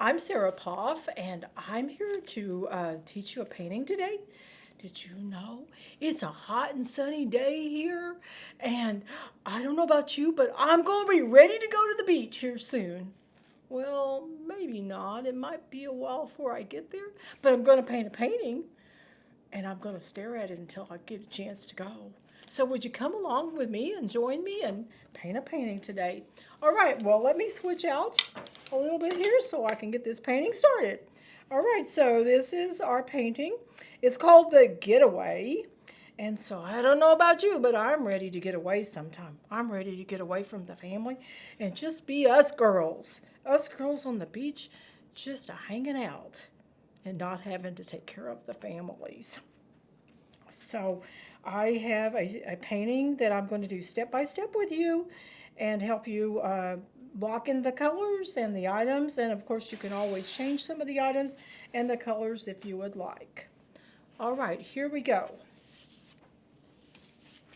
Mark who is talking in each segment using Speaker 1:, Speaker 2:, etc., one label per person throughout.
Speaker 1: I'm Sarah Poff, and I'm here to teach you a painting today. Did you know it's a hot and sunny day here? And I don't know about you, but I'm going to be ready to go to the beach here soon. Well, maybe not. It might be a while before I get there, but I'm going to paint a painting and I'm going to stare at it until I get a chance to go. So would you come along with me and join me and paint a painting today? All right, well, let me switch out a little bit here so I can get this painting started. All right, so this is our painting. It's called the Getaway. And so I don't know about you, but I'm ready to get away sometime. I'm ready to get away from the family and just be us girls. Us girls on the beach just hanging out and not having to take care of the families. So I have a painting that I'm going to do step by step with you and help you block in the colors and the items. And of course, you can always change some of the items and the colors if you would like. All right, here we go.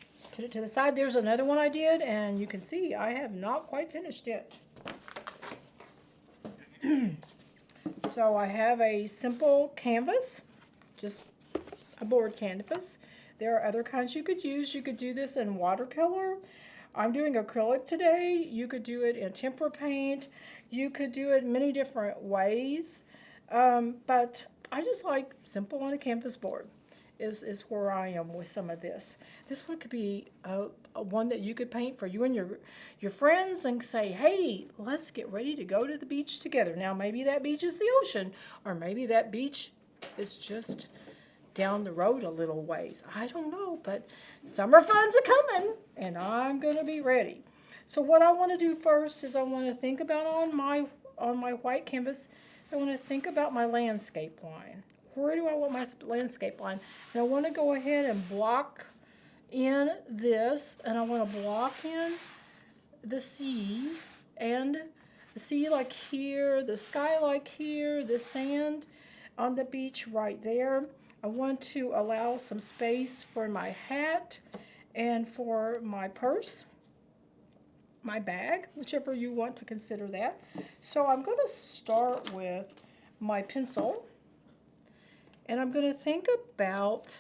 Speaker 1: Let's put it to the side. There's another one I did, and you can see I have not quite finished it. So I have a simple canvas, just a board canvas. There are other kinds you could use. You could do this in watercolor. I'm doing acrylic today. You could do it in tempera paint. You could do it many different ways. But I just like simple on a canvas board is where I am with some of this. This one could be a one that you could paint for you and your friends and say, hey, let's get ready to go to the beach together. Now, maybe that beach is the ocean, or maybe that beach is just down the road a little ways. I don't know, but summer fun's a-coming, and I'm going to be ready. So what I want to do first is I want to think about on my white canvas, so I want to think about my landscape line. Where do I want my landscape line? And I want to go ahead and block in this, and I want to block in the sea, and the sea like here, the sky like here, the sand on the beach right there. I want to allow some space for my hat and for my purse, my bag, whichever you want to consider that. So I'm going to start with my pencil, and I'm going to think about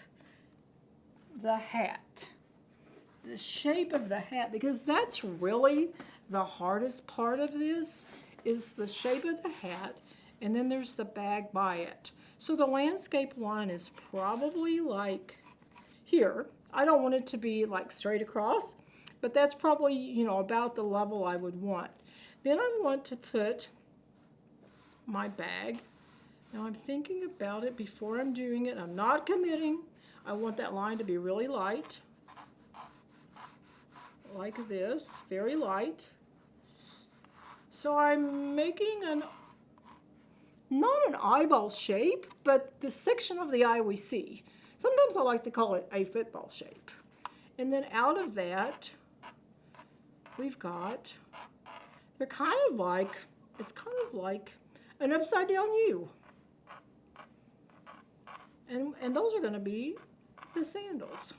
Speaker 1: the hat, the shape of the hat, because that's really the hardest part of this is the shape of the hat, and then there's the bag by it. So the landscape line is probably like here. I don't want it to be like straight across, but that's probably, you know, about the level I would want. Then I want to put my bag. Now I'm thinking about it before I'm doing it. I'm not committing. I want that line to be really light, like this, very light. So I'm making not an eyeball shape, but the section of the eye we see. Sometimes I like to call it a football shape. And then out of that, we've got, they're kind of like, it's kind of like an upside down U. And those are going to be the sandals.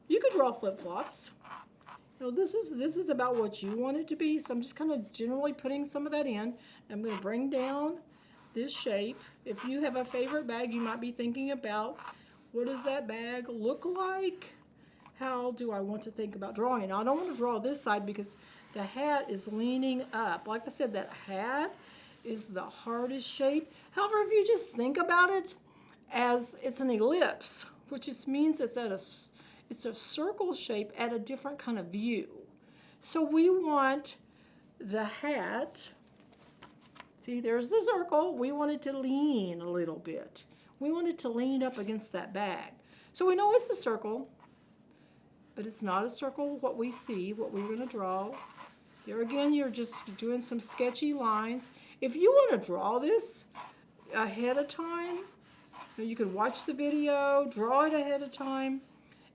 Speaker 1: You could draw flip-flops. You know, this is about what you want it to be, so I'm just kind of generally putting some of that in. I'm going to bring down this shape. If you have a favorite bag, you might be thinking about, what does that bag look like? How do I want to think about drawing it? Now, I don't want to draw this side because the hat is leaning up. Like I said, that hat is the hardest shape. However, if you just think about it as it's an ellipse, which just means it's a circle shape at a different kind of view. So we want the hat, see, there's the circle. We want it to lean a little bit. We want it to lean up against that bag. So we know it's a circle, but it's not a circle what we see, what we're going to draw. There again, you're just doing some sketchy lines. If you want to draw this ahead of time, you can watch the video, draw it ahead of time,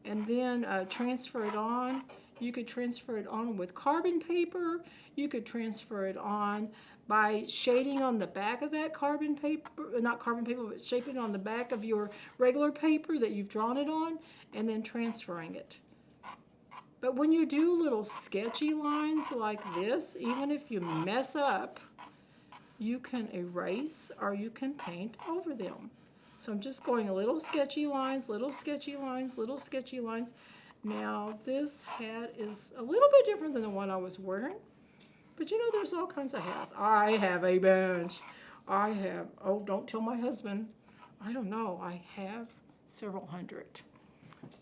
Speaker 1: and then transfer it on. You could transfer it on with carbon paper. You could transfer it on by shading on the back of that carbon paper, not carbon paper, but shaping on the back of your regular paper that you've drawn it on, and then transferring it. But when you do little sketchy lines like this, even if you mess up, you can erase or you can paint over them. So I'm just going little sketchy lines, little sketchy lines, little sketchy lines. Now this hat is a little bit different than the one I was wearing, but you know there's all kinds of hats. I have a bunch. I have, oh, don't tell my husband. I don't know, I have several hundred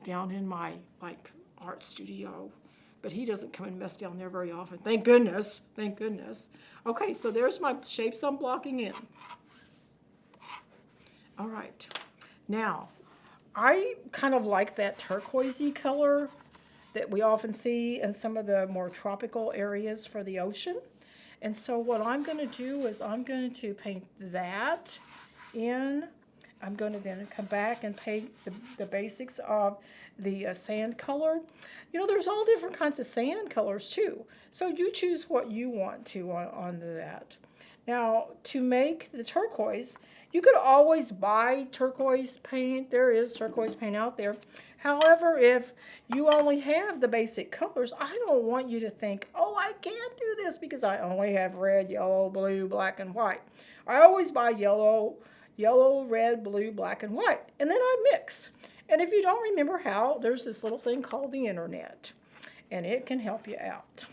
Speaker 1: down in my art studio. But he doesn't come and mess down there very often. Thank goodness, thank goodness. Okay, so there's my shapes I'm blocking in. All right, now, I kind of like that turquoisey color that we often see in some of the more tropical areas for the ocean. And so what I'm going to do is I'm going to paint that in. I'm going to then come back and paint the basics of the sand color. You know, there's all different kinds of sand colors too. So you choose what you want to on that. Now, to make the turquoise, you could always buy turquoise paint. There is turquoise paint out there. However, if you only have the basic colors, I don't want you to think, oh, I can't do this because I only have red, yellow, blue, black, and white. I always buy yellow, red, blue, black, and white. And then I mix. And if you don't remember how, there's this little thing called the internet. And it can help you out.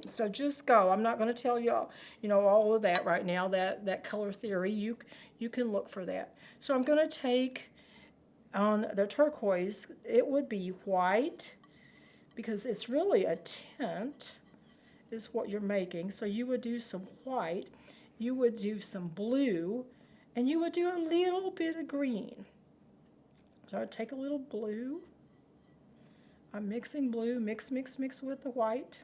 Speaker 1: So just go. I'm not going to tell you, all of that right now, that color theory. You can look for that. So I'm going to take on the turquoise, it would be white because it's really a tint is what you're making. So you would do some white, you would do some blue, and you would do a little bit of green. So I'd take a little blue. I'm mixing blue, mix with the white.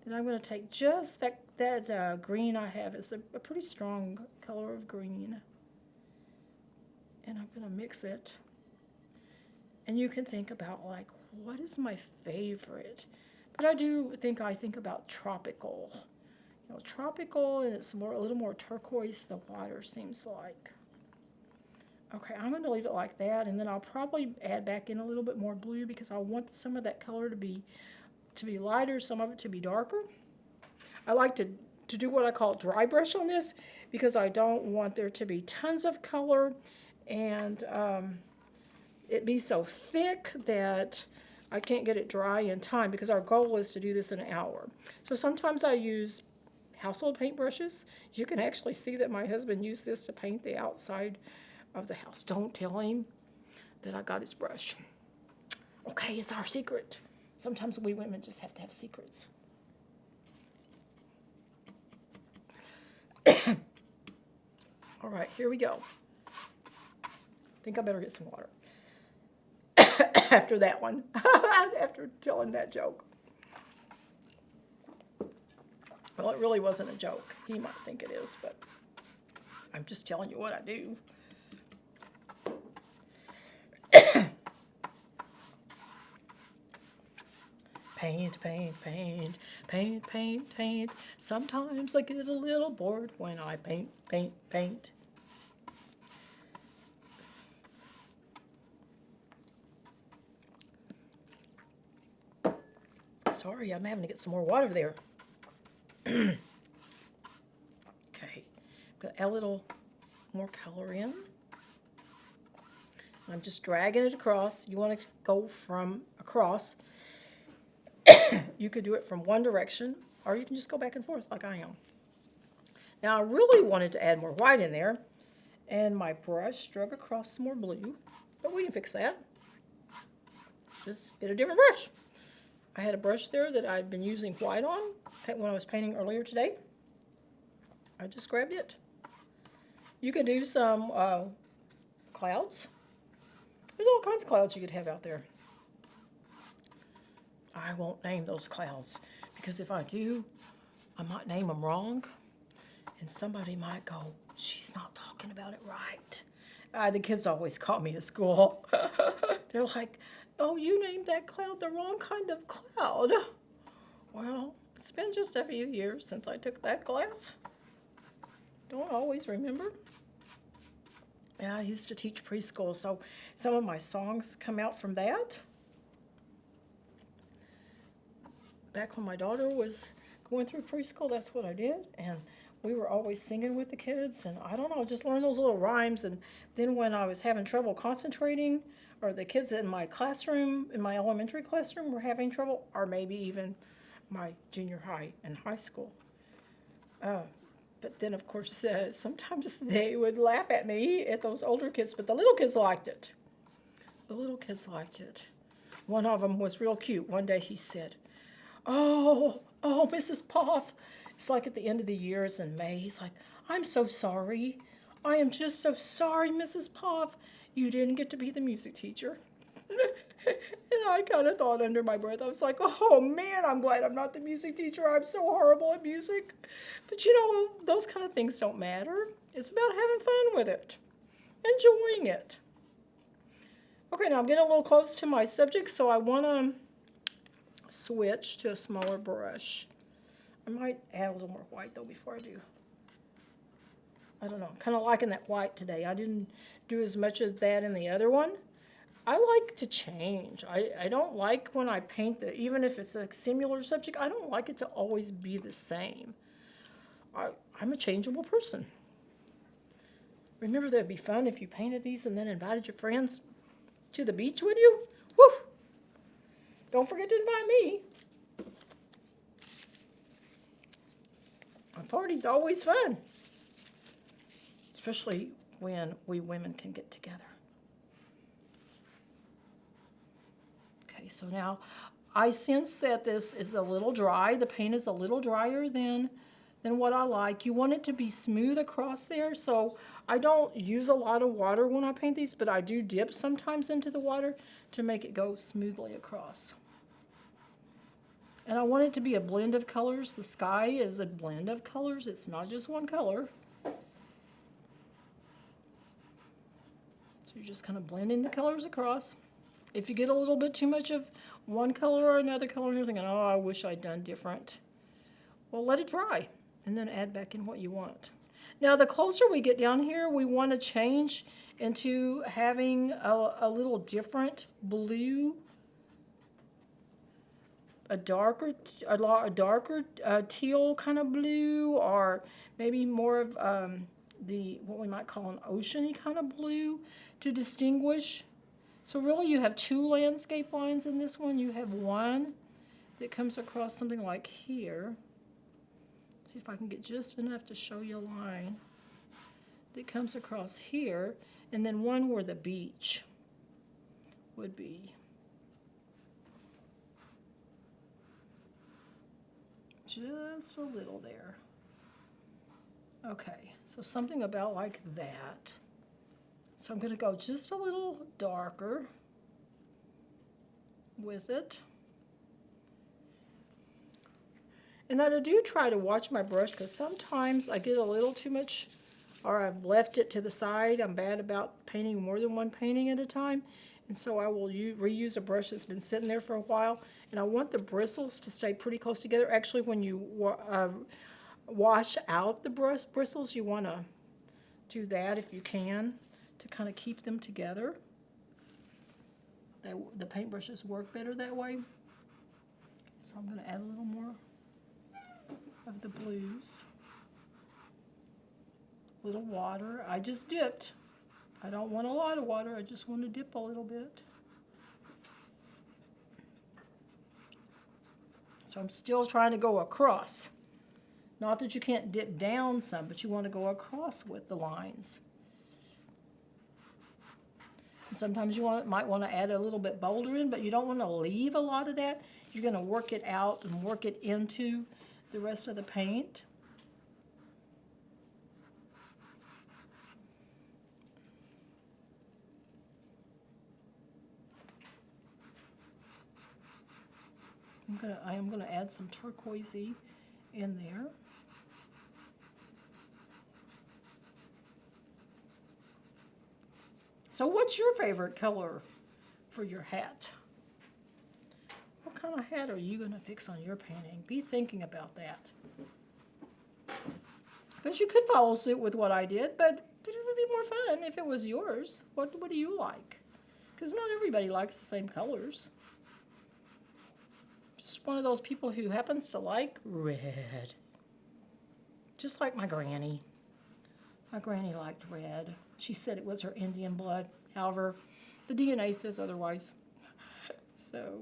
Speaker 1: Then I'm going to take just that green I have. It's a pretty strong color of green. And I'm going to mix it. And you can think about, what is my favorite? But I think about tropical. Tropical, and it's a little more turquoise, the water seems like. Okay, I'm going to leave it like that, and then I'll probably add back in a little bit more blue because I want some of that color to be lighter, some of it to be darker. I like to do what I call dry brush on this because I don't want there to be tons of color and it be so thick that I can't get it dry in time because our goal is to do this in an hour. So sometimes I use household paint brushes. You can actually see that my husband used this to paint the outside of the house. Don't tell him that I got his brush. Okay, it's our secret. Sometimes we women just have to have secrets. All right, here we go. I think I better get some water. After that one, after telling that joke. Well, it really wasn't a joke. He might think it is, but I'm just telling you what I do. Paint, paint, paint, paint, paint, paint. Sometimes I get a little bored when I paint, paint, paint. Sorry, I'm having to get some more water there. Okay, I'm going to add a little more color in. I'm just dragging it across. You want to go from across. You could do it from one direction, or you can just go back and forth like I am. Now, I really wanted to add more white in there, and my brush drug across some more blue, but we can fix that. Just get a different brush. I had a brush there that I'd been using white on when I was painting earlier today. I just grabbed it. You could do some clouds. There's all kinds of clouds you could have out there. I won't name those clouds because if I do, I might name them wrong and somebody might go, she's not talking about it right. The kids always call me at school. They're like, oh, you named that cloud the wrong kind of cloud. Well, it's been just a few years since I took that class. Don't always remember. Yeah, I used to teach preschool, so some of my songs come out from that. Back when my daughter was going through preschool, that's what I did. And we were always singing with the kids, and I don't know, just learn those little rhymes. And then when I was having trouble concentrating, or the kids in my classroom, in my elementary classroom, were having trouble, or maybe even my junior high and high school. But then, of course, sometimes they would laugh at me, at those older kids, but the little kids liked it. The little kids liked it. One of them was real cute. One day he said, "Oh, Mrs. Poff." It's like at the end of the year, it's in May. He's like, "I'm so sorry. I am just so sorry, Mrs. Poff. You didn't get to be the music teacher." And I kind of thought under my breath, I was like, "Oh man, I'm glad I'm not the music teacher. I'm so horrible at music." But you know, those kind of things don't matter. It's about having fun with it, enjoying it. Okay, now I'm getting a little close to my subject, so I want to switch to a smaller brush. I might add a little more white though before I do. I don't know, I'm kind of liking that white today. I didn't do as much of that in the other one. I like to change. I don't like when I paint, even if it's a similar subject, I don't like it to always be the same. I'm a changeable person. Remember, that'd be fun if you painted these and then invited your friends to the beach with you? Woo! Don't forget to invite me. A party's always fun, especially when we women can get together. Okay, so now I sense that this is a little dry. The paint is a little drier than what I like. You want it to be smooth across there, so I don't use a lot of water when I paint these, but I do dip sometimes into the water to make it go smoothly across. And I want it to be a blend of colors. The sky is a blend of colors. It's not just one color. So you're just kind of blending the colors across. If you get a little bit too much of one color or another color and you're thinking, "Oh, I wish I'd done different," well, let it dry and then add back in what you want. Now, the closer we get down here, we want to change into having a little different blue, a darker teal kind of blue, or maybe more of what we might call an oceany kind of blue to distinguish. So really you have two landscape lines in this one. You have one that comes across something like here. Let's see if I can get just enough to show you a line that comes across here, and then one where the beach would be. Just a little there. Okay, so something about like that. So I'm going to go just a little darker with it. And then I do try to watch my brush, because sometimes I get a little too much, or I've left it to the side. I'm bad about painting more than one painting at a time. And so I will reuse a brush that's been sitting there for a while. And I want the bristles to stay pretty close together. Actually, when you wash out the bristles, you want to do that if you can, to kind of keep them together. The paintbrushes work better that way. So I'm going to add a little more of the blues. A little water. I just dipped. I don't want a lot of water. I just want to dip a little bit. So I'm still trying to go across. Not that you can't dip down some, but you want to go across with the lines. And sometimes you might want to add a little bit bolder in, but you don't want to leave a lot of that. You're going to work it out and work it into the rest of the paint. I am gonna add some turquoisey in there. So what's your favorite color for your hat? What kind of hat are you gonna fix on your painting? Be thinking about that. Because you could follow suit with what I did, but it would be more fun if it was yours. What do you like? Because not everybody likes the same colors. Just one of those people who happens to like red. just like my granny. My granny liked red. She said it was her Indian blood. However, the DNA says otherwise. So,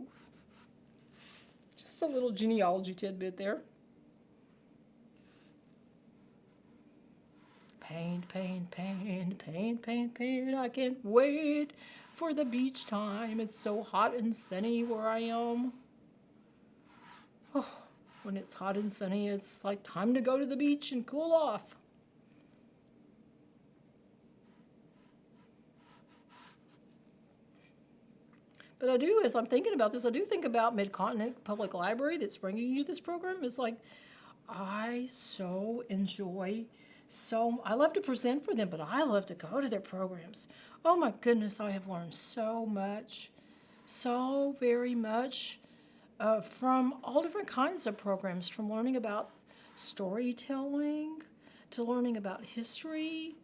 Speaker 1: just a little genealogy tidbit there. Paint, paint, paint, paint, paint, paint. I can't wait for the beach time. It's so hot and sunny where I am. Oh, when it's hot and sunny, it's like time to go to the beach and cool off. But I do, as I'm thinking about this, I do think about Mid-Continent Public Library that's bringing you this program. It's like, I so enjoy, I love to present for them, but I love to go to their programs. Oh my goodness, I have learned so much, so very much from all different kinds of programs, from learning about storytelling to learning about history,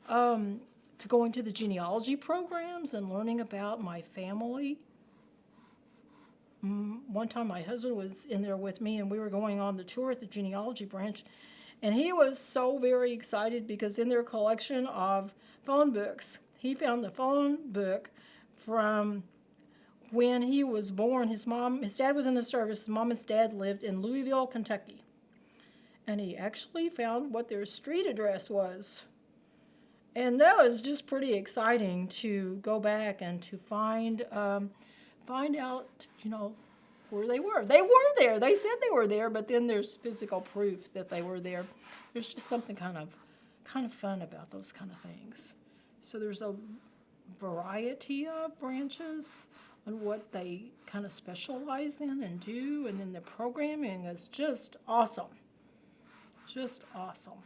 Speaker 1: to going to the genealogy programs and learning about my family. One time my husband was in there with me and we were going on the tour at the genealogy branch, and he was so very excited because in their collection of phone books, he found the phone book from when he was born. His dad was in the service. His mom and his dad lived in Louisville, Kentucky. And he actually found what their street address was. And that was just pretty exciting to go back and to find out, where they were. They were there. They said they were there, but then there's physical proof that they were there. There's just something kind of fun about those kind of things. So there's a variety of branches on what they kind of specialize in and do, and then the programming is just awesome. Just awesome.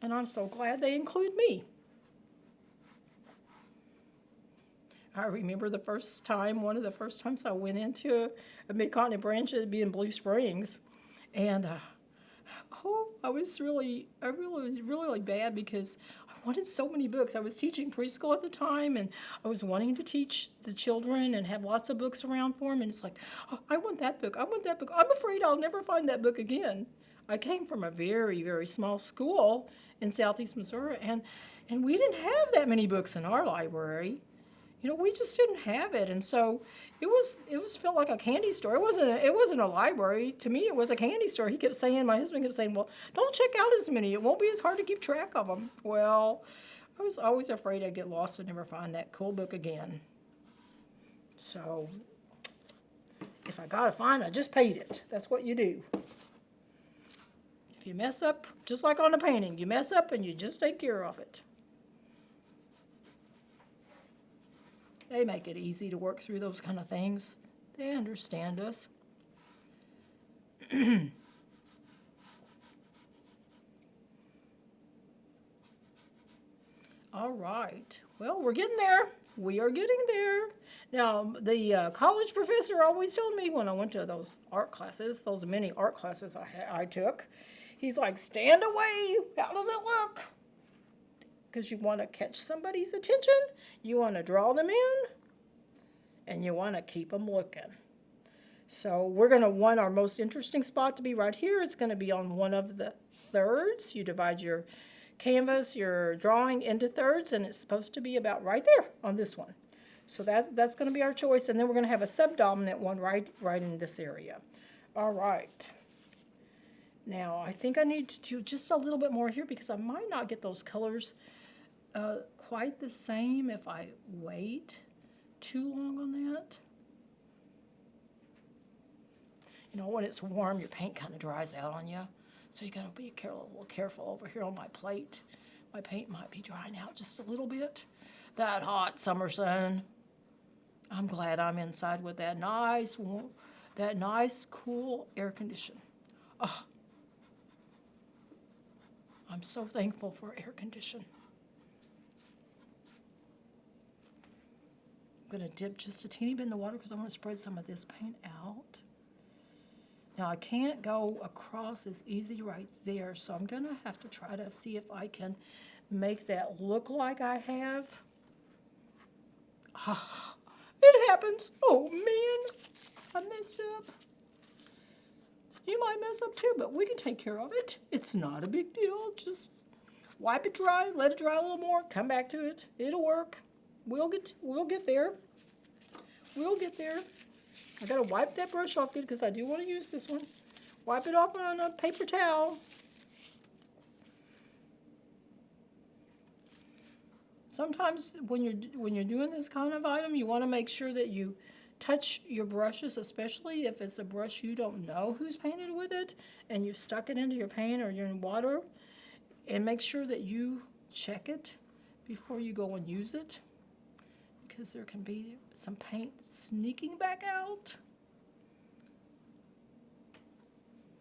Speaker 1: And I'm so glad they include me. I remember one of the first times I went into a Mid-Continent branch, it'd be in Blue Springs. And I was really bad because I wanted so many books. I was teaching preschool at the time, and I was wanting to teach the children and have lots of books around for them. And it's like, oh, I want that book. I want that book. I'm afraid I'll never find that book again. I came from a very, very small school in southeast Missouri, and we didn't have that many books in our library. We just didn't have it, and so it felt like a candy store. It wasn't a library. To me, it was a candy store. My husband kept saying, well, don't check out as many. It won't be as hard to keep track of them. Well, I was always afraid I'd get lost and never find that cool book again. So if I got a fine, I just paid it. That's what you do. If you mess up, just like on a painting, you mess up and you just take care of it. They make it easy to work through those kind of things. They understand us. All right. Well, we're getting there. We are getting there. Now, the college professor always told me when I went to those art classes, those many art classes I took, he's like, stand away. How does it look? Because you want to catch somebody's attention, you want to draw them in, and you want to keep them looking. So we're going to want our most interesting spot to be right here. It's going to be on one of the thirds. You divide your canvas, your drawing into thirds, and it's supposed to be about right there on this one. So that's going to be our choice, and then we're going to have a subdominant one right in this area. All right. Now, I think I need to do just a little bit more here because I might not get those colors quite the same if I wait too long on that. When it's warm, your paint kind of dries out on you. So you got to be a little careful over here on my plate. My paint might be drying out just a little bit. That hot summer sun. I'm glad I'm inside with that nice, cool air condition. Oh, I'm so thankful for air condition. I'm going to dip just a teeny bit in the water because I want to spread some of this paint out. Now, I can't go across as easy right there, so I'm going to have to try to see if I can make that look like I have. It happens. Oh, man. I messed up. You might mess up too, but we can take care of it. It's not a big deal. Just wipe it dry, let it dry a little more, come back to it. It'll work. We'll get there. We'll get there. I gotta wipe that brush off good because I do want to use this one. Wipe it off on a paper towel. Sometimes when you're doing this kind of item, you want to make sure that you touch your brushes, especially if it's a brush you don't know who's painted with it, and you've stuck it into your paint or you're in water, and make sure that you check it before you go and use it, because there can be some paint sneaking back out.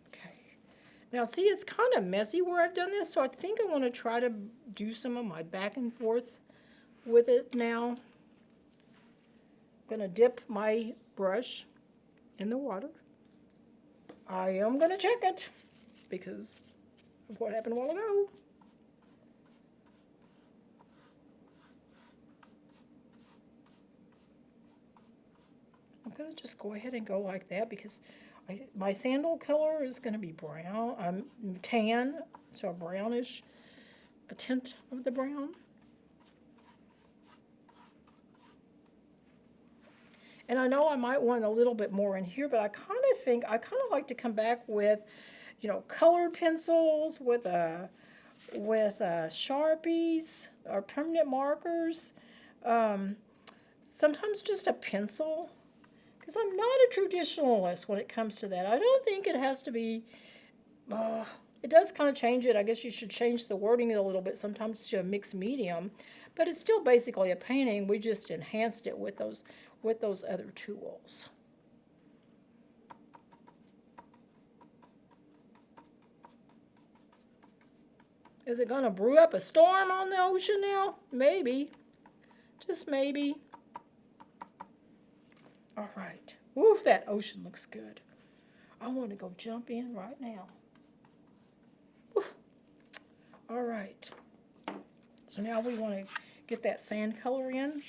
Speaker 1: Okay. Now see, it's kind of messy where I've done this, so I think I want to try to do some of my back and forth with it now. I'm going to dip my brush in the water. I am going to check it because of what happened a while ago. I'm going to just go ahead and go like that because my sandal color is going to be brown, tan, so a brownish, a tint of the brown. And I know I might want a little bit more in here, but I kind of like to come back with, you know, colored pencils, with Sharpies or permanent markers. Sometimes just a pencil, because I'm not a traditionalist when it comes to that. I don't think it has to be. It does kind of change it. I guess you should change the wording a little bit sometimes to a mixed medium, but it's still basically a painting. We just enhanced it with those other tools. Is it going to brew up a storm on the ocean now? Maybe. Just maybe. All right. Ooh, that ocean looks good. I want to go jump in right now. Woo. All right. So now we want to get that sand color in.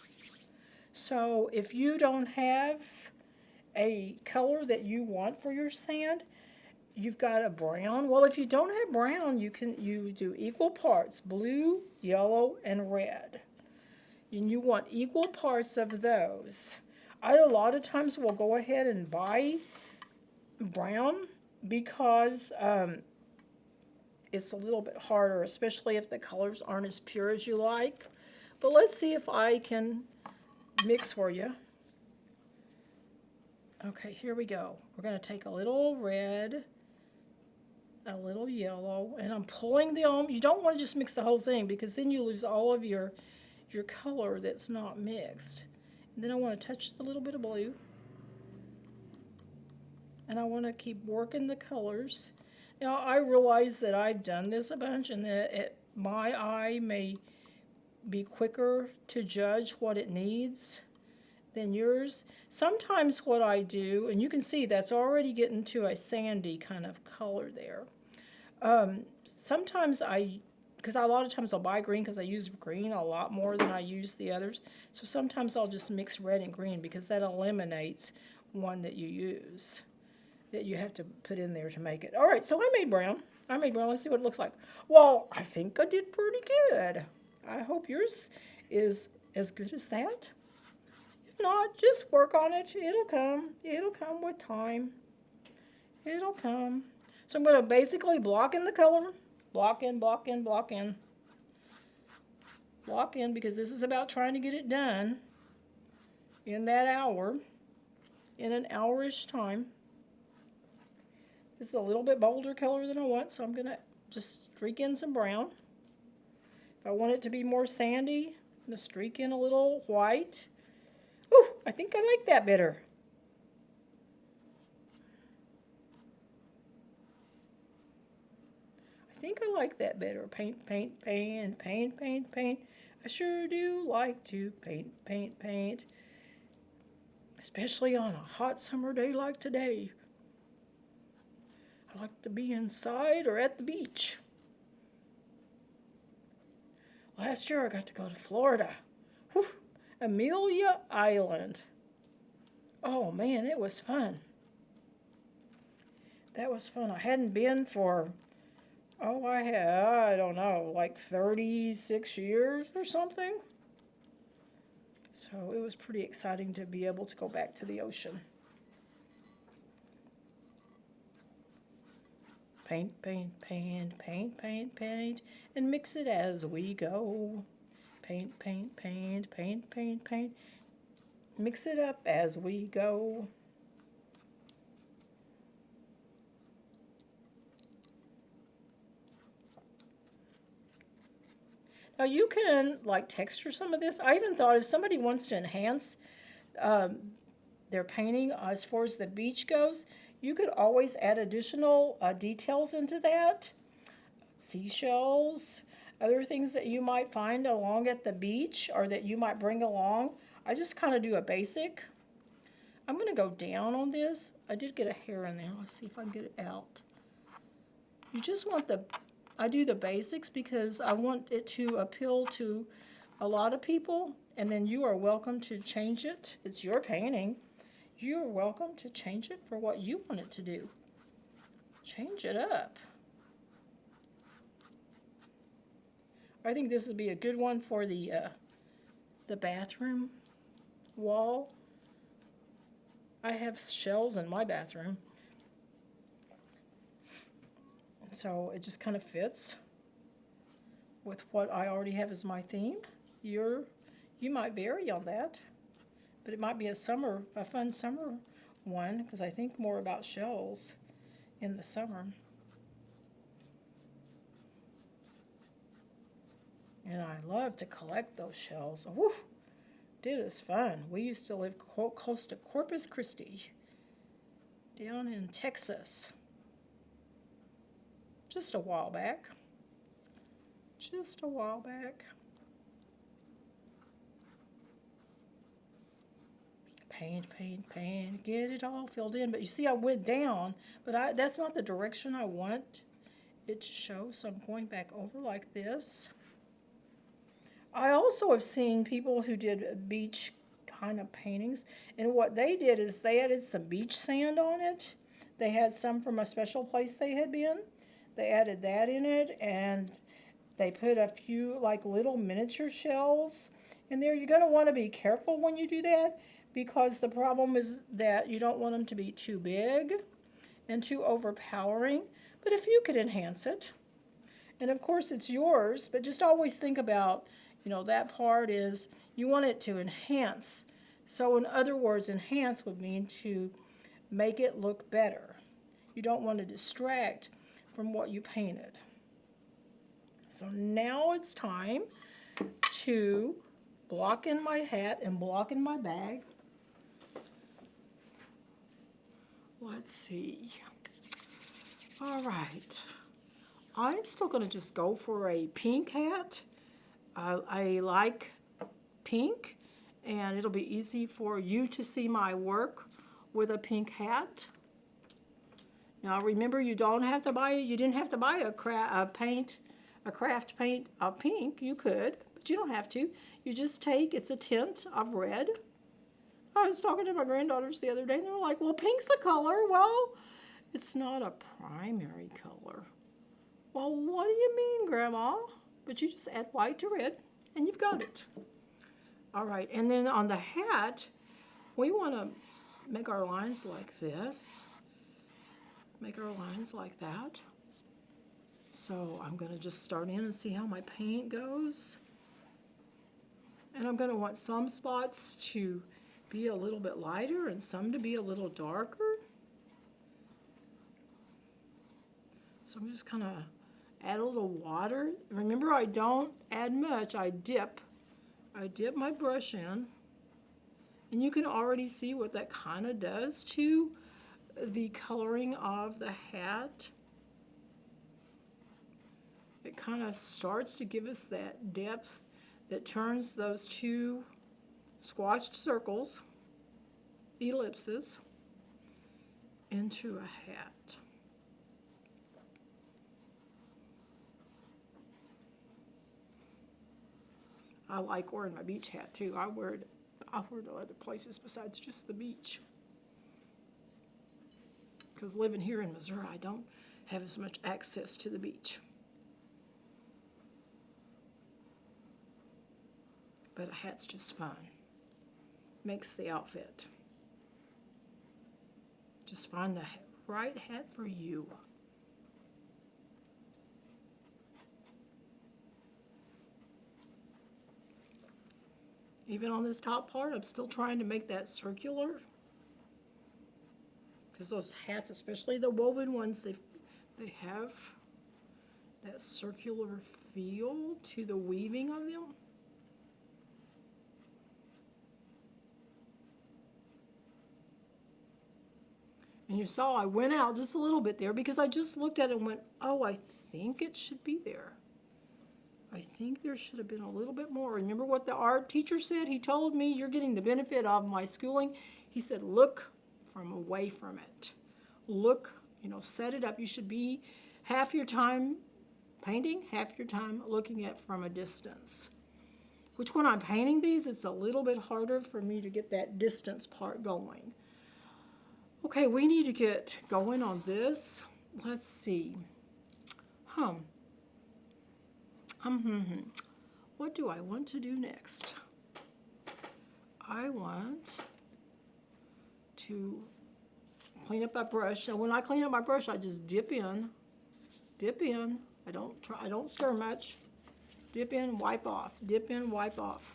Speaker 1: So if you don't have a color that you want for your sand, you've got a brown. Well, if you don't have brown, you do equal parts, blue, yellow, and red. And you want equal parts of those. I a lot of times will go ahead and buy brown because it's a little bit harder, especially if the colors aren't as pure as you like. But let's see if I can mix for you. Okay, here we go. We're going to take a little red, a little yellow, and I'm pulling the you don't want to just mix the whole thing because then you lose all of your color that's not mixed. And then I want to touch the little bit of blue. And I want to keep working the colors. Now I realize that I've done this a bunch and that my eye may be quicker to judge what it needs than yours. Sometimes what I do, and you can see that's already getting to a sandy kind of color there. Sometimes because a lot of times I'll buy green because I use green a lot more than I use the others. So sometimes I'll just mix red and green because that eliminates one that you use, that you have to put in there to make it. All right, so I made brown. Let's see what it looks like. Well, I think I did pretty good. I hope yours is as good as that. If not, just work on it. It'll come. It'll come with time. It'll come. So I'm going to basically block in the color. Block in, block in, block in. Block in because this is about trying to get it done in that hour, in an hour-ish time. This is a little bit bolder color than I want, so I'm going to just streak in some brown. If I want it to be more sandy, I'm going to streak in a little white. Ooh, I think I like that better. I think I like that better. Paint, paint, paint, paint, paint, paint. I sure do like to paint, paint, paint. Especially on a hot summer day like today. I like to be inside or at the beach. Last year I got to go to Florida. Whew, Amelia Island. Oh man, it was fun. that was fun. I hadn't been for, oh, I don't know, like 36 years or something. So it was pretty exciting to be able to go back to the ocean. Paint, paint, paint, paint, paint, paint, and mix it as we go. Paint, paint, paint, paint, paint, paint. Mix it up as we go. Now you can like texture some of this. I even thought if somebody wants to enhance their painting as far as the beach goes, you could always add additional details into that. Seashells, other things that you might find along at the beach or that you might bring along. I just kind of do a basic. I'm going to go down on this. I did get a hair in there. Let's see if I can get it out. You just want I do the basics because I want it to appeal to a lot of people, and then you are welcome to change it. It's your painting. You're welcome to change it for what you want it to do. Change it up. I think this would be a good one for the bathroom wall. I have shells in my bathroom, so it just kind of fits with what I already have as my theme. You might vary on that, but it might be a fun summer one, because I think more about shells in the summer. And I love to collect those shells. Woo! It is fun. We used to live close to Corpus Christi, down in Texas. Just a while back. Just a while back. Paint, paint, paint. Get it all filled in. But you see I went down, but that's not the direction I want it to show, so I'm going back over like this. I also have seen people who did beach kind of paintings, and what they did is they added some beach sand on it. They had some from a special place they had been. They added that in it, and they put a few like little miniature shells in there. You're going to want to be careful when you do that, because the problem is that you don't want them to be too big and too overpowering. But if you could enhance it, and of course it's yours, but just always think about, that part is you want it to enhance. So in other words, enhance would mean to make it look better. You don't want to distract from what you painted. So now it's time to block in my hat and block in my bag. Let's see. All right. I'm still going to just go for a pink hat. I like pink, and it'll be easy for you to see my work with a pink hat. Now remember, you didn't have to buy a craft paint of pink. You could, but you don't have to. You just it's a tint of red. I was talking to my granddaughters the other day, and they were like, well, pink's a color. Well, it's not a primary color. Well, what do you mean, Grandma? But you just add white to red, and you've got it. All right, and then on the hat, we want to make our lines like this. Make our lines like that. So I'm going to just start in and see how my paint goes. And I'm going to want some spots to be a little bit lighter and some to be a little darker. So I'm just kind of add a little water. Remember, I don't add much. I dip my brush in. And you can already see what that kind of does to the coloring of the hat. It kind of starts to give us that depth that turns those two squashed circles, ellipses, into a hat. I like wearing my beach hat too. I wear it to other places besides just the beach. because living here in Missouri, I don't have as much access to the beach. But a hat's just fun. Makes the outfit. Just find the right hat for you. Even on this top part, I'm still trying to make that circular. Because those hats, especially the woven ones, they have that circular feel to the weaving of them. And you saw I went out just a little bit there because I just looked at it and went, oh, I think it should be there. I think there should have been a little bit more. Remember what the art teacher said? He told me, you're getting the benefit of my schooling. He said, look from away from it. Look, set it up. You should be half your time painting, half your time looking at from a distance. Which when I'm painting these, it's a little bit harder for me to get that distance part going. Okay, we need to get going on this. Let's see. What do I want to do next? I want to clean up my brush. So when I clean up my brush, I just dip in. I don't stir much. Dip in, wipe off. Dip in, wipe off.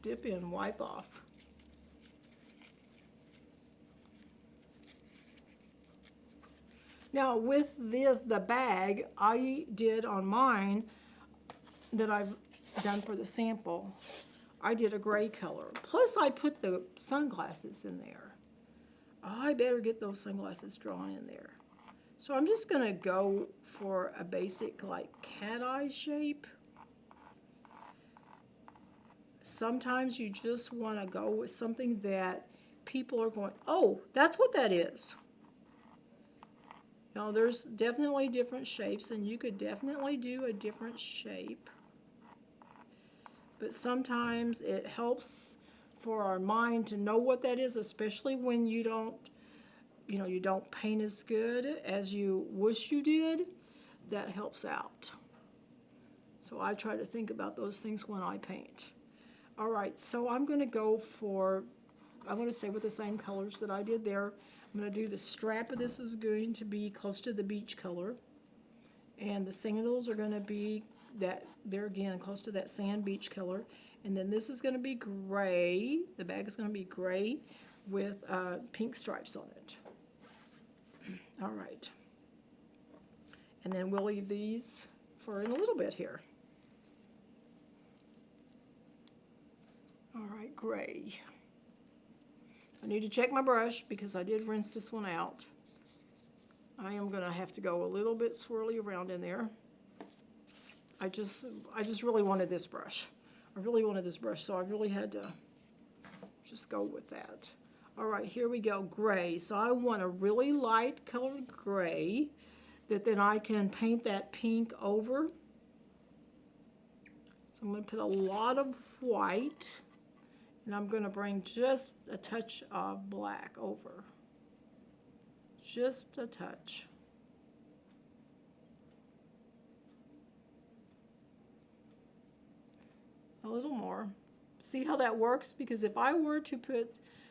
Speaker 1: Dip in, wipe off. Now with the bag I did on mine that I've done for the sample, I did a gray color. Plus I put the sunglasses in there. I better get those sunglasses drawn in there. So I'm just gonna go for a basic like cat eye shape. Sometimes you just want to go with something that people are going, oh, that's what that is. There's definitely different shapes, and you could definitely do a different shape. But sometimes it helps for our mind to know what that is, especially when you don't paint as good as you wish you did. That helps out. So I try to think about those things when I paint. All right, so I'm going to go for, I'm going to stay with the same colors that I did there. I'm going to do the strap of this is going to be close to the beach color. And the sandals are going to be they're again close to that sand beach color. And then this is going to be gray. The bag is going to be gray with pink stripes on it. All right. And then we'll leave these for in a little bit here. All right, gray. I need to check my brush because I did rinse this one out. I am going to have to go a little bit swirly around in there. I just really wanted this brush. I really wanted this brush, so I really had to just go with that. All right, here we go, gray. So I want a really light colored gray that then I can paint that pink over. So I'm going to put a lot of white. And I'm going to bring just a touch of black over. Just a touch. A little more. See how that works? Because if I were to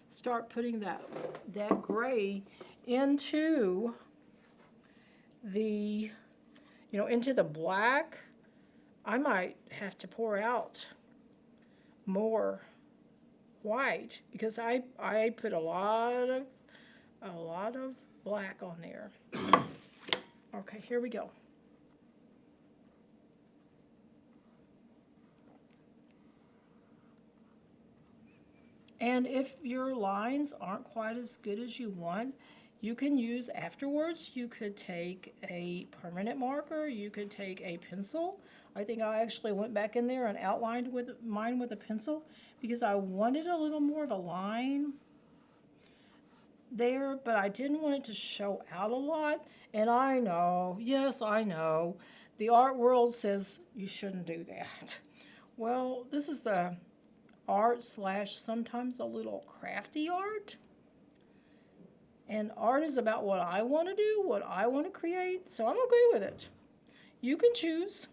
Speaker 1: start putting that gray into the, into the black, I might have to pour out more white because I put a lot of black on there. Okay, here we go. And if your lines aren't quite as good as you want, you can use afterwards, you could take a permanent marker, you could take a pencil. I think I actually went back in there and outlined with mine with a pencil because I wanted a little more of a line there, but I didn't want it to show out a lot. And I know, yes, I know, the art world says you shouldn't do that. Well, this is the art slash sometimes a little crafty art. And art is about what I want to do, what I want to create, so I'm okay with it. You can choose.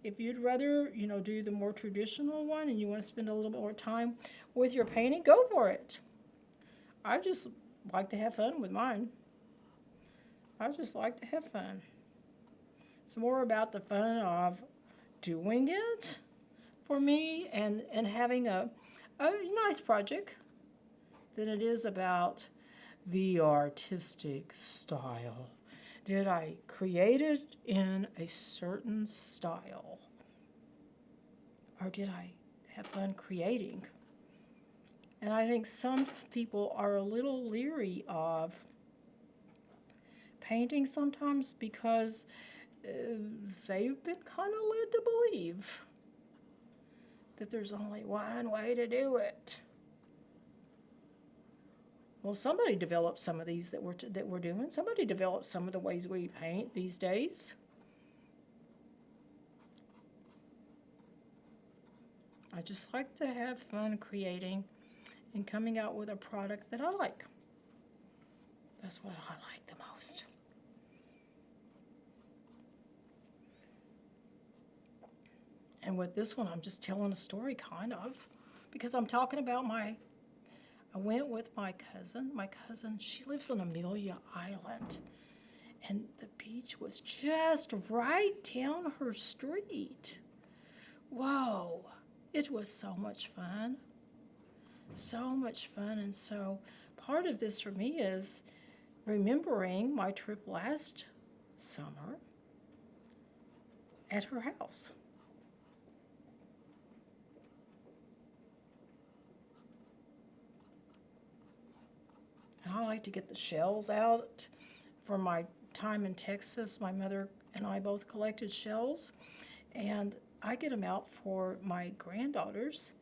Speaker 1: If you'd rather, do the more traditional one and you want to spend a little bit more time with your painting, go for it. I just like to have fun with mine. I just like to have fun. It's more about the fun of doing it for me and having a nice project than it is about the artistic style. Did I create it in a certain style? Or did I have fun creating? And I think some people are a little leery of painting sometimes because they've been kind of led to believe that there's only one way to do it. Well, somebody developed some of these that we're doing. Somebody developed some of the ways we paint these days. I just like to have fun creating and coming out with a product that I like. That's what I like the most. And with this one, I'm just telling a story, kind of, because I'm talking about I went with my cousin. My cousin, she lives on Amelia Island, and the beach was just right down her street. Whoa, it was so much fun. So much fun, and so part of this for me is remembering my trip last summer at her house. I like to get the shells out. From my time in Texas, my mother and I both collected shells, and I get them out for my granddaughters.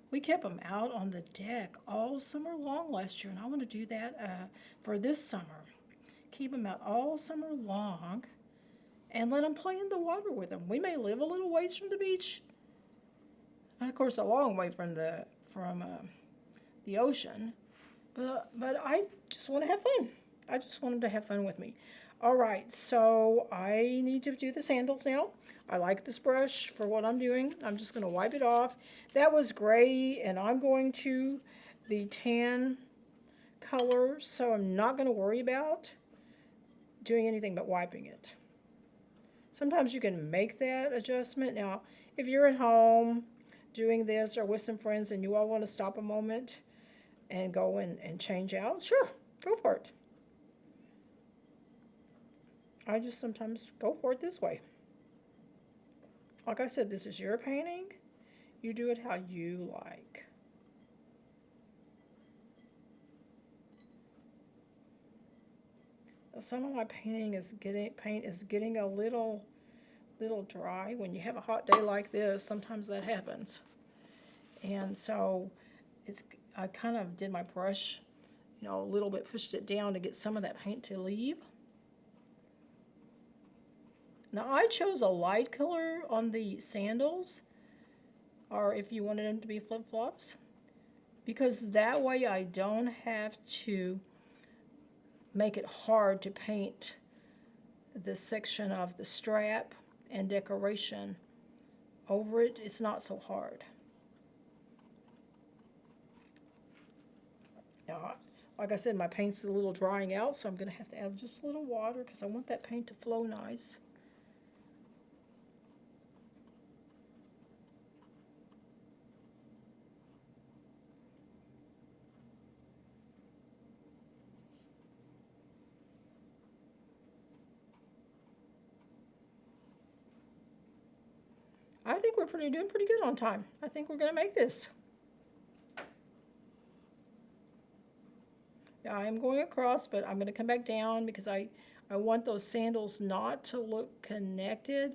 Speaker 1: We kept them out on the deck all summer long last year, and I want to do that for this summer. Keep them out all summer long and let them play in the water with them. We may live a little ways from the beach, of course a long way from the ocean, but I just want to have fun. I just want them to have fun with me. All right, so I need to do the sandals now. I like this brush for what I'm doing. I'm just going to wipe it off. That was gray, and I'm going to the tan color, so I'm not going to worry about doing anything but wiping it. Sometimes you can make that adjustment. Now, if you're at home doing this or with some friends and you all want to stop a moment and go and change out, sure, go for it. I just sometimes go for it this way. Like I said, this is your painting. You do it how you like. Some of my paint is getting a little dry. When you have a hot day like this, sometimes that happens. And so I kind of did my brush, a little bit, pushed it down to get some of that paint to leave. Now I chose a light color on the sandals, or if you wanted them to be flip-flops, because that way I don't have to make it hard to paint the section of the strap and decoration over it. It's not so hard. Now, like I said, my paint's a little drying out, so I'm going to have to add just a little water because I want that paint to flow nice. I think we're doing pretty good on time. I think we're going to make this. Yeah, I'm going across, but I'm going to come back down because I want those sandals not to look connected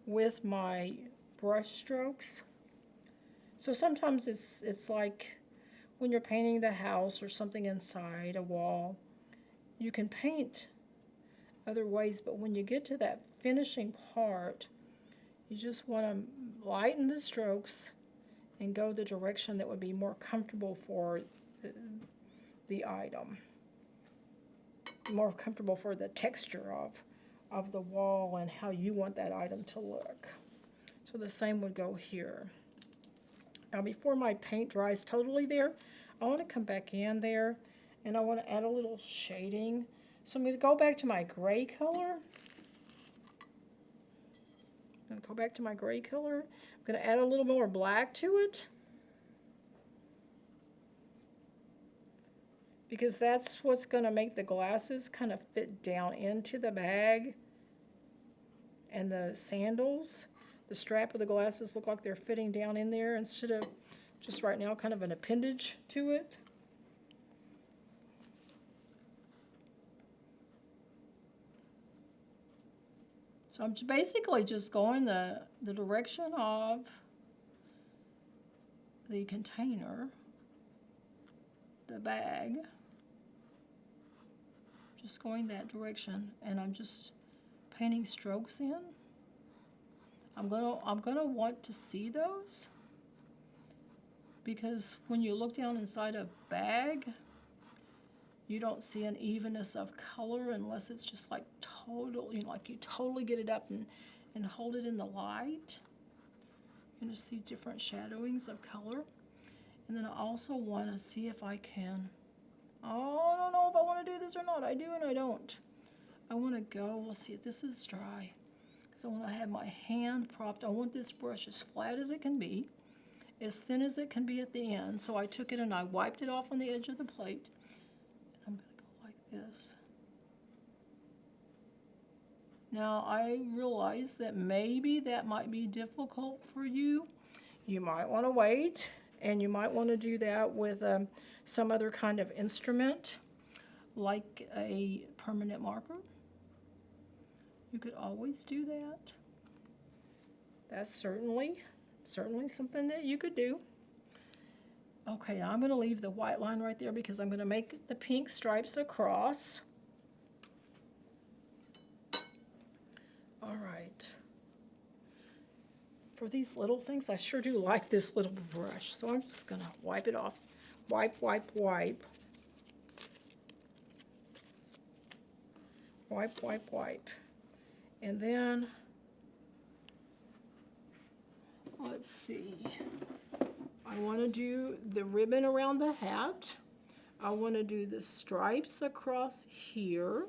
Speaker 1: with my brush strokes. So sometimes it's like when you're painting the house or something inside a wall, you can paint other ways, but when you get to that finishing part, you just want to lighten the strokes and go the direction that would be more comfortable for the item, more comfortable for the texture of the wall and how you want that item to look. So the same would go here. Now before my paint dries totally there, I want to come back in there and I want to add a little shading. So I'm going to go back to my gray color. I'm going to go back to my gray color. I'm going to add a little more black to it, because that's what's going to make the glasses kind of fit down into the bag, and the sandals, the strap of the glasses look like they're fitting down in there instead of just right now kind of an appendage to it. So I'm basically just going the direction of the container, the bag, just going that direction, and I'm just painting strokes in. I'm gonna want to see those, because when you look down inside a bag, you don't see an evenness of color unless it's just like total, you know, like you totally get it up and hold it in the light. You're gonna see different shadowings of color. And then I also want to see if I can, oh, I don't know if I want to do this or not. I do and I don't. I want to go, we'll see if this is dry, because I want to have my hand propped. I want this brush as flat as it can be, as thin as it can be at the end. So I took it and I wiped it off on the edge of the plate. I'm going to go like this. Now I realize that maybe that might be difficult for you. You might want to wait, and you might want to do that with some other kind of instrument, like a permanent marker. You could always do that. That's certainly something that you could do. Okay, I'm going to leave the white line right there because I'm going to make the pink stripes across. All right. For these little things, I sure do like this little brush, so I'm just going to wipe it off. Wipe, wipe, wipe. Wipe, wipe, wipe. And then, let's see. I want to do the ribbon around the hat. I want to do the stripes across here.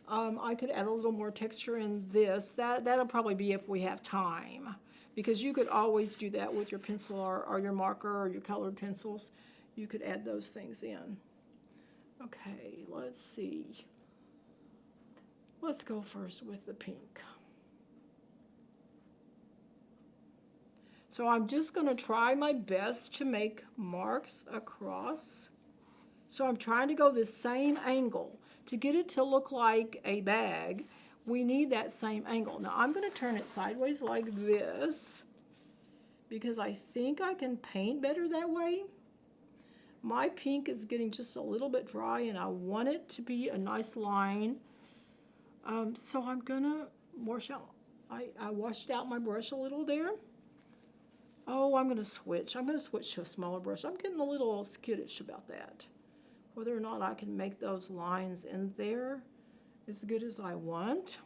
Speaker 1: I could add a little more texture in this. That'll probably be if we have time, because you could always do that with your pencil or your marker or your colored pencils. You could add those things in. Okay, let's see. Let's go first with the pink. So I'm just going to try my best to make marks across. So I'm trying to go the same angle. To get it to look like a bag, we need that same angle. Now I'm going to turn it sideways like this, because I think I can paint better that way. My pink is getting just a little bit dry, and I want it to be a nice line. So I'm going to wash out. I washed out my brush a little there. Oh, I'm going to switch. I'm going to switch to a smaller brush. I'm getting a little skittish about that. Whether or not I can make those lines in there as good as I want.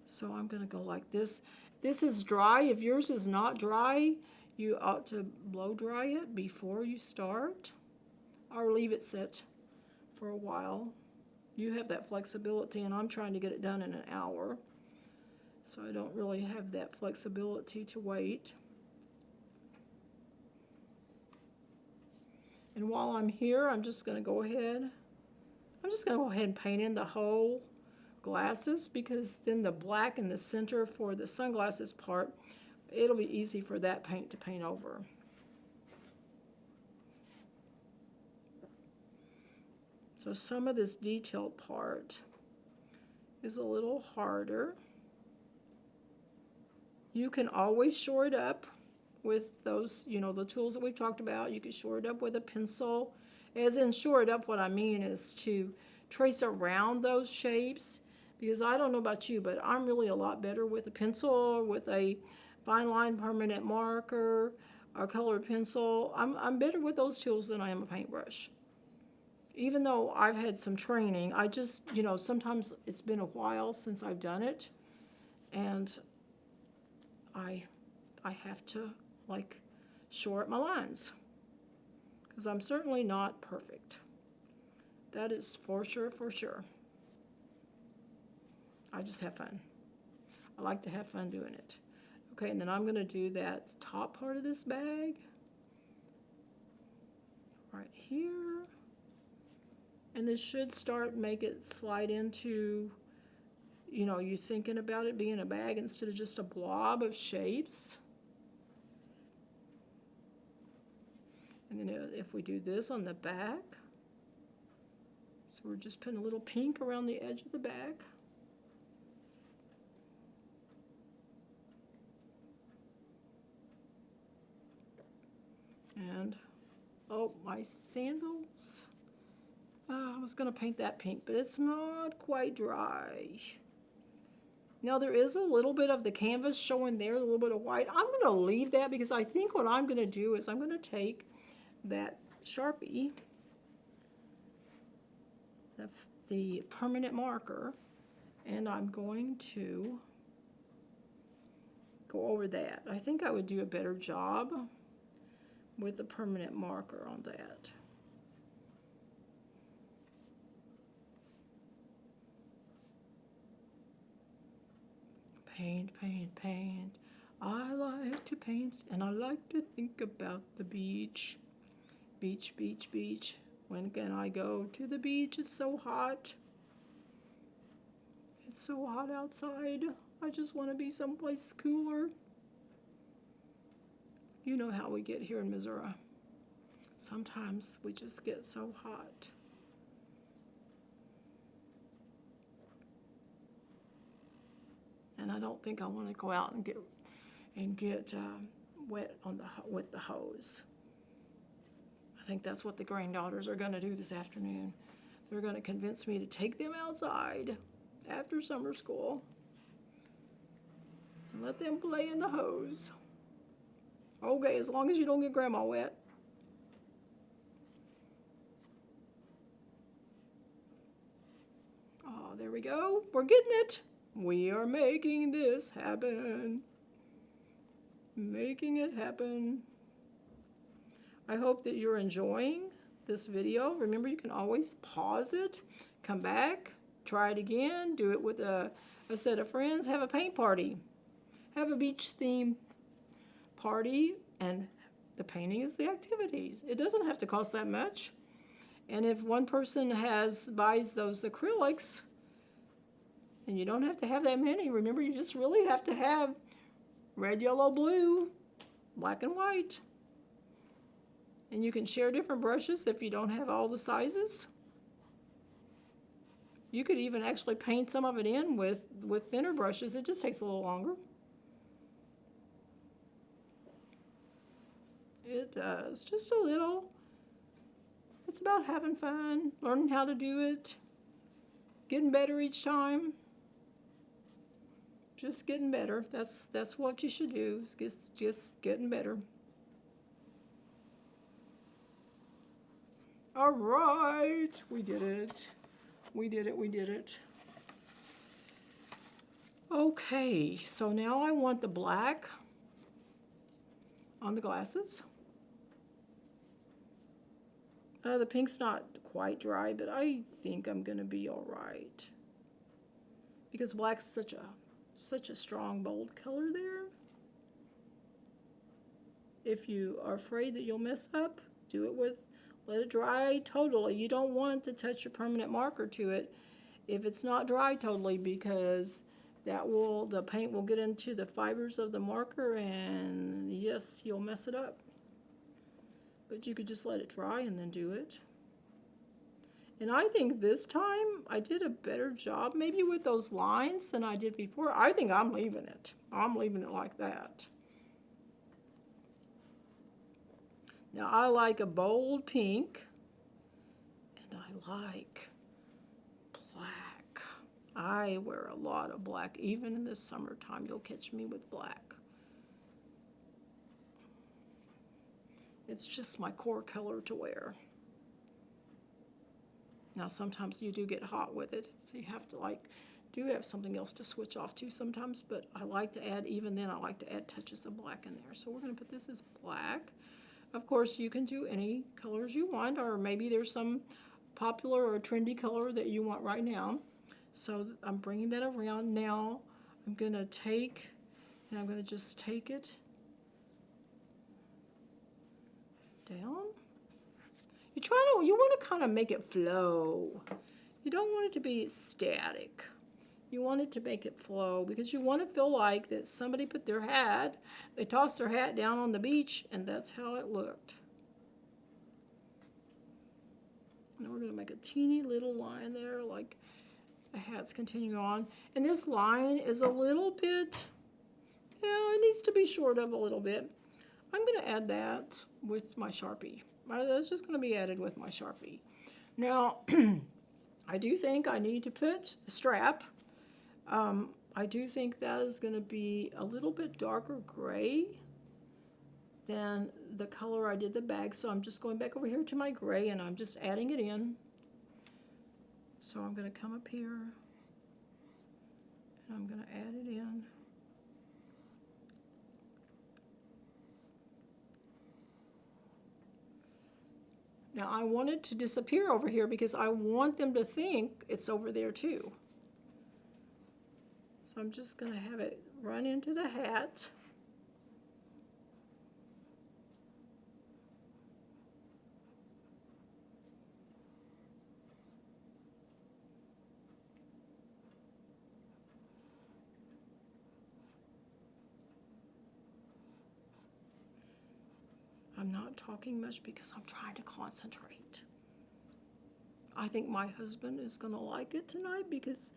Speaker 1: So I'm going to go like this. This is dry. If yours is not dry, you ought to blow dry it before you start, or leave it sit for a while. You have that flexibility, and I'm trying to get it done in an hour, so I don't really have that flexibility to wait. And while I'm here, I'm just going to go ahead and paint in the whole glasses, because then the black in the center for the sunglasses part, it'll be easy for that paint to paint over. So some of this detailed part is a little harder. You can always shore it up with those, you know, the tools that we've talked about. You can shore it up with a pencil. As in shore it up, what I mean is to trace around those shapes, because I don't know about you, but I'm really a lot better with a pencil or with a fine line permanent marker, or colored pencil. I'm better with those tools than I am a paintbrush. Even though I've had some training, I just, you know, sometimes it's been a while since I've done it, and I have to, like, shore up my lines, because I'm certainly not perfect. That is for sure, for sure. I just have fun. I like to have fun doing it. Okay, and then I'm going to do that top part of this bag right here. And this should make it slide into, you know, you thinking about it being a bag instead of just a blob of shapes. And then if we do this on the back, so we're just putting a little pink around the edge of the back. And, oh, my sandals. I was going to paint that pink, but it's not quite dry. Now, there is a little bit of the canvas showing there, a little bit of white. I'm going to leave that because I think what I'm going to do is I'm going to take that Sharpie, the permanent marker, and I'm going to go over that. I think I would do a better job with the permanent marker on that. Paint, paint, paint. I like to paint, and I like to think about the beach. Beach, beach, beach. When can I go to the beach? It's so hot. It's so hot outside. I just want to be someplace cooler. You know how we get here in Missouri. Sometimes we just get so hot. And I don't think I want to go out and get wet with the hose. I think that's what the granddaughters are going to do this afternoon. They're going to convince me to take them outside after summer school and let them play in the hose. Okay, as long as you don't get grandma wet. Oh, there we go. We're getting it. We are making this happen. Making it happen. I hope that you're enjoying this video. Remember, you can always pause it, come back, try it again, do it with a set of friends, have a paint party. Have a beach theme party, and the painting is the activities. It doesn't have to cost that much. And if one person buys those acrylics, and you don't have to have that many. Remember, you just really have to have red, yellow, blue, black, and white. And you can share different brushes if you don't have all the sizes. You could even actually paint some of it in with thinner brushes. It just takes a little longer. It does, just a little. It's about having fun, learning how to do it, getting better each time. Just getting better. That's what you should do. Just getting better. All right, we did it. We did it. We did it. Okay, so now I want the black on the glasses. The pink's not quite dry, but I think I'm gonna be all right because black's such a strong, bold color there. If you are afraid that you'll mess up, let it dry totally. You don't want to touch your permanent marker to it if it's not dry totally, because the paint will get into the fibers of the marker, and yes, you'll mess it up. But you could just let it dry and then do it. And I think this time I did a better job maybe with those lines than I did before. I think I'm leaving it. I'm leaving it like that. Now I like a bold pink, and I like black. I wear a lot of black. Even in the summertime, you'll catch me with black. It's just my core color to wear. Now sometimes you do get hot with it, so you have to do have something else to switch off to sometimes, but I like to add, even then I like to add touches of black in there. So we're going to put this as black. Of course you can do any colors you want, or maybe there's some popular or trendy color that you want right now. So I'm bringing that around now. I'm going to take, and I'm going to just take it down. You want to kind of make it flow. You don't want it to be static. You want it to make it flow because you want to feel like that somebody put their hat, they tossed their hat down on the beach, and that's how it looked. Now we're going to make a teeny little line there, like the hat's continuing on. And this line is a little bit, it needs to be short up a little bit. I'm going to add that with my Sharpie. That's just going to be added with my Sharpie. Now, I do think I need to put the strap. I do think that is going to be a little bit darker gray than the color I did the bag. So I'm just going back over here to my gray and I'm just adding it in. So I'm going to come up here and I'm going to add it in. Now I want it to disappear over here because I want them to think it's over there too. So I'm just going to have it run into the hat. I'm not talking much because I'm trying to concentrate. I think my husband is going to like it tonight because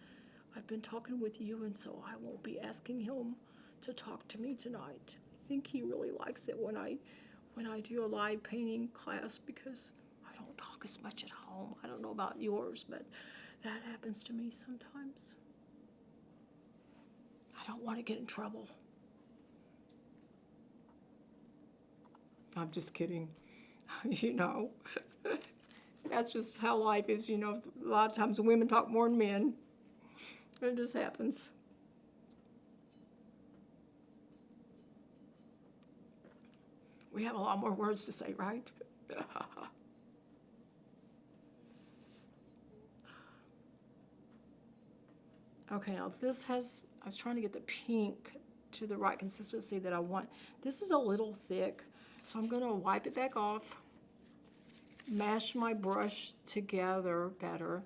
Speaker 1: I've been talking with you, and so I won't be asking him to talk to me tonight. I think he really likes it when I do a live painting class because I don't talk as much at home. I don't know about yours, but that happens to me sometimes. I don't want to get in trouble. I'm just kidding. You know, that's just how life is. You know, a lot of times women talk more than men. It just happens. We have a lot more words to say, right? Okay, now this has, I was trying to get the pink to the right consistency that I want. This is a little thick, so I'm going to wipe it back off, mash my brush together better,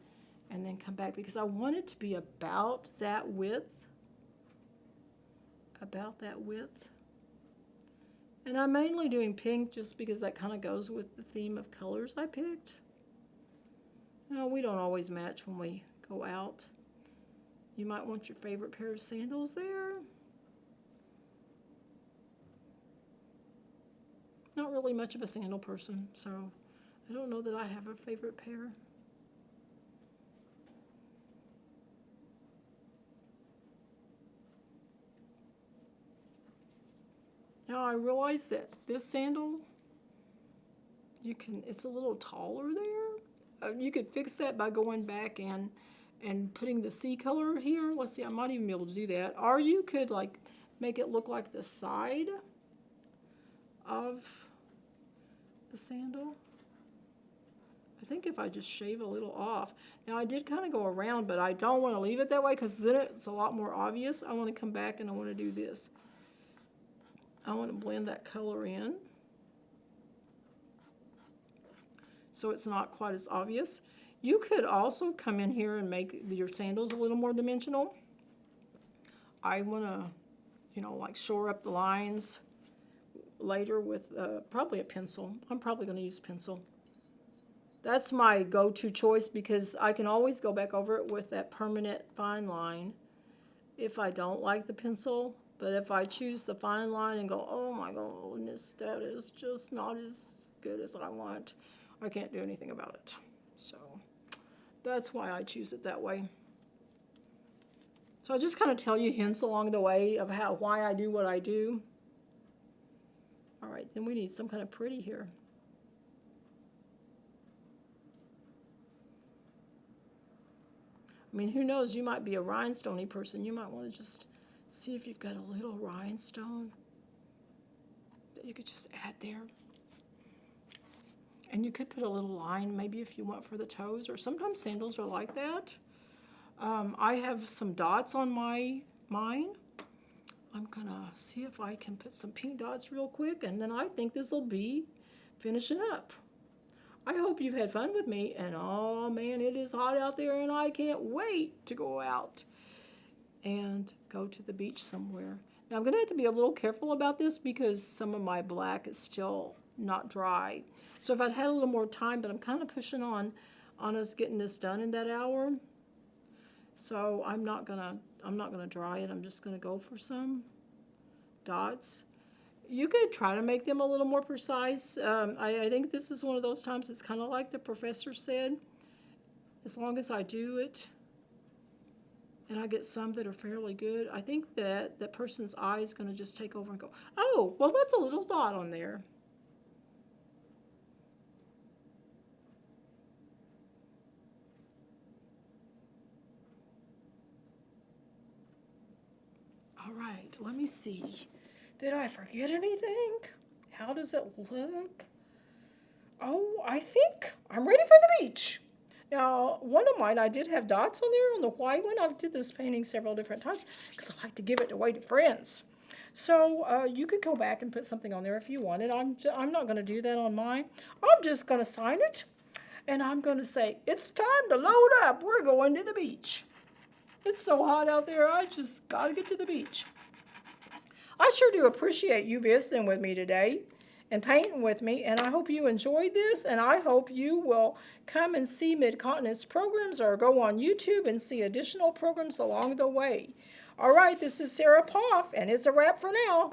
Speaker 1: and then come back because I want it to be about that width. About that width. And I'm mainly doing pink just because that kind of goes with the theme of colors I picked. Now, we don't always match when we go out. You might want your favorite pair of sandals there. Not really much of a sandal person, so I don't know that I have a favorite pair. Now I realize that this sandal, it's a little taller there. You could fix that by going back and putting the sea color here. Let's see, I might even be able to do that. Or you could like make it look like the side of the sandal. I think if I just shave a little off. Now I did kind of go around, but I don't want to leave it that way because then it's a lot more obvious. I want to come back and I want to do this. I want to blend that color in so it's not quite as obvious. You could also come in here and make your sandals a little more dimensional. I want to, you know, like shore up the lines later with probably a pencil. I'm probably going to use pencil. That's my go-to choice because I can always go back over it with that permanent fine line if I don't like the pencil. But if I choose the fine line and go, oh my goodness, that is just not as good as I want, I can't do anything about it. So that's why I choose it that way. So I just kind of tell you hints along the way of why I do what I do. All right, then we need some kind of pretty here. I mean, who knows, you might be a rhinestone-y person. You might want to just see if you've got a little rhinestone that you could just add there. And you could put a little line maybe if you want for the toes, or sometimes sandals are like that. I have some dots on mine. I'm gonna see if I can put some pink dots real quick, and then I think this will be finishing up. I hope you've had fun with me, and oh man, it is hot out there, and I can't wait to go out and go to the beach somewhere. Now I'm gonna have to be a little careful about this because some of my black is still not dry. So if I'd had a little more time, but I'm kind of pushing on us getting this done in that hour. So I'm not gonna dry it. I'm just gonna go for some dots. You could try to make them a little more precise. I think this is one of those times it's kind of like the professor said. As long as I do it and I get some that are fairly good, I think that that person's eye is going to just take over and go, oh, well, that's a little dot on there. All right, let me see. Did I forget anything? How does it look? Oh, I think I'm ready for the beach. Now, one of mine, I did have dots on there on the white one. I did this painting several different times because I like to give it away to friends. So you could go back and put something on there if you wanted. I'm not going to do that on mine. I'm just going to sign it, and I'm going to say, it's time to load up. We're going to the beach. It's so hot out there, I just got to get to the beach. I sure do appreciate you visiting with me today and painting with me, and I hope you enjoyed this, and I hope you will come and see Mid-Continent's programs or go on YouTube and see additional programs along the way. All right, this is Sarah Poff, and it's a wrap for now.